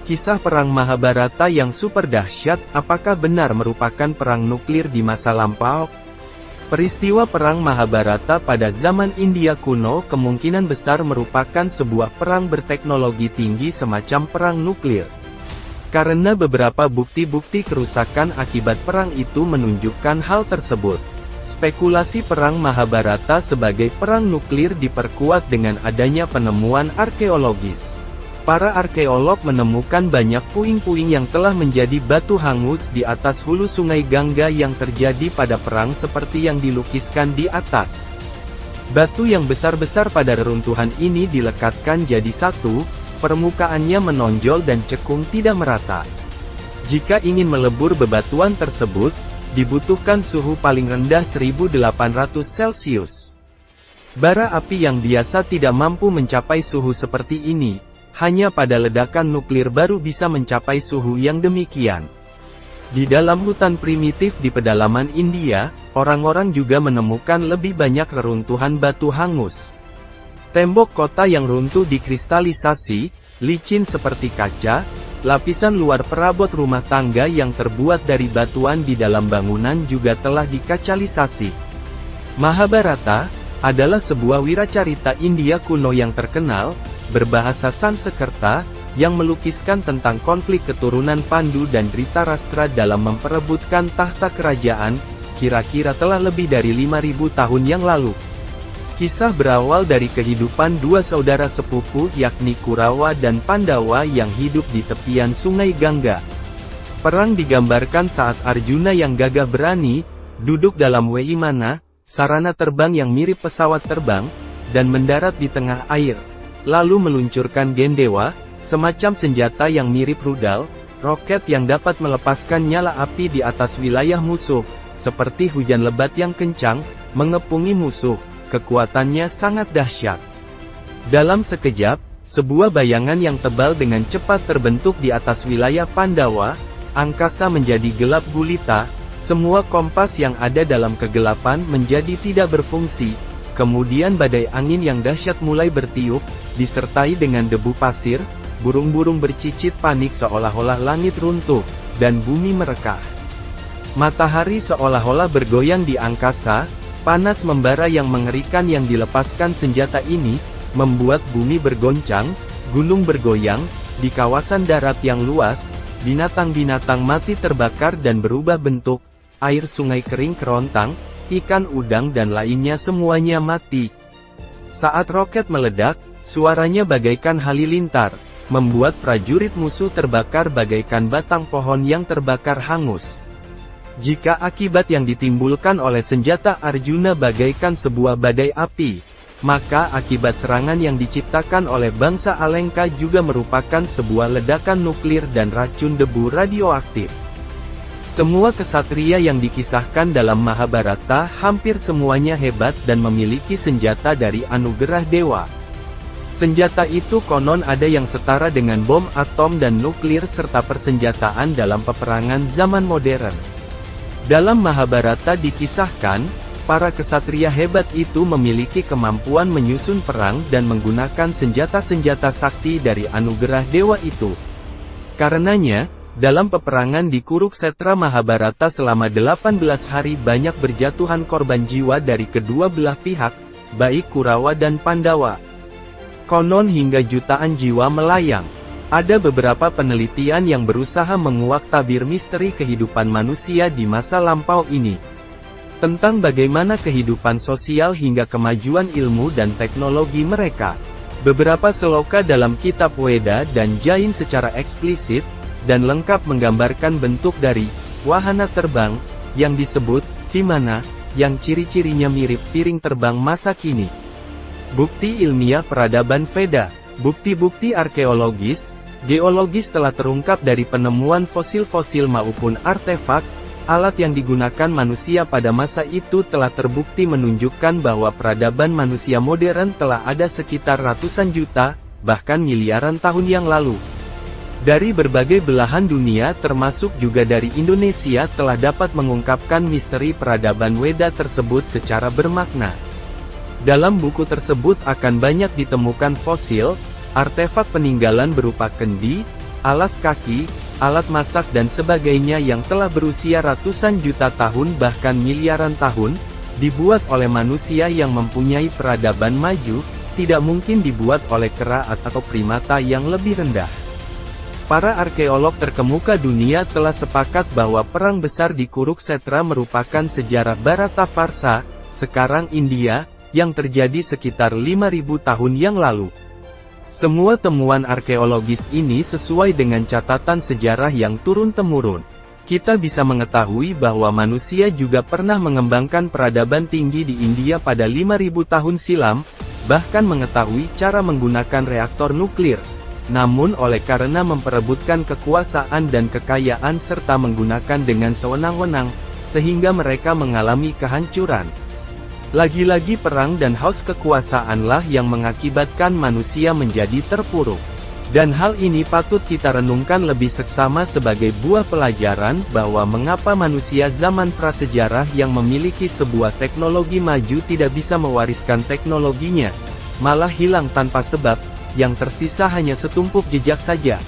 Kisah Perang Mahabharata yang super dahsyat, apakah benar merupakan perang nuklir di masa lampau? Peristiwa Perang Mahabharata pada zaman India kuno kemungkinan besar merupakan sebuah perang berteknologi tinggi semacam perang nuklir. Karena beberapa bukti-bukti kerusakan akibat perang itu menunjukkan hal tersebut. Spekulasi Perang Mahabharata sebagai perang nuklir diperkuat dengan adanya penemuan arkeologis. Para arkeolog menemukan banyak puing-puing yang telah menjadi batu hangus di atas hulu sungai Gangga yang terjadi pada perang seperti yang dilukiskan di atas. Batu yang besar-besar pada reruntuhan ini dilekatkan jadi satu, permukaannya menonjol dan cekung tidak merata. Jika ingin melebur bebatuan tersebut, dibutuhkan suhu paling rendah 1800 Celcius. Bara api yang biasa tidak mampu mencapai suhu seperti ini. Hanya pada ledakan nuklir baru bisa mencapai suhu yang demikian. Di dalam hutan primitif di pedalaman India, orang-orang juga menemukan lebih banyak reruntuhan batu hangus. Tembok kota yang runtuh dikristalisasi, licin seperti kaca, lapisan luar perabot rumah tangga yang terbuat dari batuan di dalam bangunan juga telah dikacalisasi. Mahabharata adalah sebuah wiracarita India kuno yang terkenal, berbahasa Sanskerta, yang melukiskan tentang konflik keturunan Pandu dan Dhritarashtra dalam memperebutkan tahta kerajaan, kira-kira telah lebih dari 5.000 tahun yang lalu. Kisah berawal dari kehidupan dua saudara sepupu yakni Kurawa dan Pandawa yang hidup di tepian sungai Gangga. Perang digambarkan saat Arjuna yang gagah berani, duduk dalam Vimana, sarana terbang yang mirip pesawat terbang, dan mendarat di tengah air. Lalu meluncurkan Gendewa, semacam senjata yang mirip rudal, roket yang dapat melepaskan nyala api di atas wilayah musuh, seperti hujan lebat yang kencang, mengepungi musuh, kekuatannya sangat dahsyat. Dalam sekejap, sebuah bayangan yang tebal dengan cepat terbentuk di atas wilayah Pandawa, angkasa menjadi gelap gulita, semua kompas yang ada dalam kegelapan menjadi tidak berfungsi. Kemudian badai angin yang dahsyat mulai bertiup, disertai dengan debu pasir, burung-burung bercicit panik seolah-olah langit runtuh, dan bumi merekah. Matahari seolah-olah bergoyang di angkasa, panas membara yang mengerikan yang dilepaskan senjata ini, membuat bumi bergoncang, gunung bergoyang, di kawasan darat yang luas, binatang-binatang mati terbakar dan berubah bentuk, air sungai kering kerontang, ikan udang dan lainnya semuanya mati. Saat roket meledak, suaranya bagaikan halilintar, membuat prajurit musuh terbakar bagaikan batang pohon yang terbakar hangus. Jika akibat yang ditimbulkan oleh senjata Arjuna bagaikan sebuah badai api, maka akibat serangan yang diciptakan oleh bangsa Alengka juga merupakan sebuah ledakan nuklir dan racun debu radioaktif. Semua kesatria yang dikisahkan dalam Mahabharata hampir semuanya hebat dan memiliki senjata dari anugerah dewa. Senjata itu konon ada yang setara dengan bom atom dan nuklir serta persenjataan dalam peperangan zaman modern. Dalam Mahabharata dikisahkan, para kesatria hebat itu memiliki kemampuan menyusun perang dan menggunakan senjata-senjata sakti dari anugerah dewa itu. Karenanya, dalam peperangan di Kuruksetra Mahabharata selama 18 hari banyak berjatuhan korban jiwa dari kedua belah pihak, baik Kurawa dan Pandawa. Konon hingga jutaan jiwa melayang. Ada beberapa penelitian yang berusaha menguak tabir misteri kehidupan manusia di masa lampau ini. Tentang bagaimana kehidupan sosial hingga kemajuan ilmu dan teknologi mereka. Beberapa seloka dalam kitab Weda dan Jain secara eksplisit, dan lengkap menggambarkan bentuk dari wahana terbang, yang disebut Vimana, yang ciri-cirinya mirip piring terbang masa kini. Bukti ilmiah peradaban Veda, bukti-bukti arkeologis, geologis telah terungkap dari penemuan fosil-fosil maupun artefak, alat yang digunakan manusia pada masa itu telah terbukti menunjukkan bahwa peradaban manusia modern telah ada sekitar ratusan juta, bahkan miliaran tahun yang lalu. Dari berbagai belahan dunia termasuk juga dari Indonesia telah dapat mengungkapkan misteri peradaban Weda tersebut secara bermakna. Dalam buku tersebut akan banyak ditemukan fosil, artefak peninggalan berupa kendi, alas kaki, alat masak dan sebagainya yang telah berusia ratusan juta tahun bahkan miliaran tahun, dibuat oleh manusia yang mempunyai peradaban maju, tidak mungkin dibuat oleh kera atau primata yang lebih rendah. Para arkeolog terkemuka dunia telah sepakat bahwa perang besar di Kuruksetra merupakan sejarah Bharata-Varsa, sekarang India, yang terjadi sekitar 5.000 tahun yang lalu. Semua temuan arkeologis ini sesuai dengan catatan sejarah yang turun-temurun. Kita bisa mengetahui bahwa manusia juga pernah mengembangkan peradaban tinggi di India pada 5.000 tahun silam, bahkan mengetahui cara menggunakan reaktor nuklir. Namun karena memperebutkan kekuasaan dan kekayaan serta menggunakan dengan sewenang-wenang, sehingga mereka mengalami kehancuran. Lagi-lagi perang dan haus kekuasaanlah yang mengakibatkan manusia menjadi terpuruk. Dan hal ini patut kita renungkan lebih seksama sebagai buah pelajaran bahwa mengapa manusia zaman prasejarah yang memiliki sebuah teknologi maju tidak bisa mewariskan teknologinya, malah hilang tanpa sebab, yang tersisa hanya setumpuk jejak saja.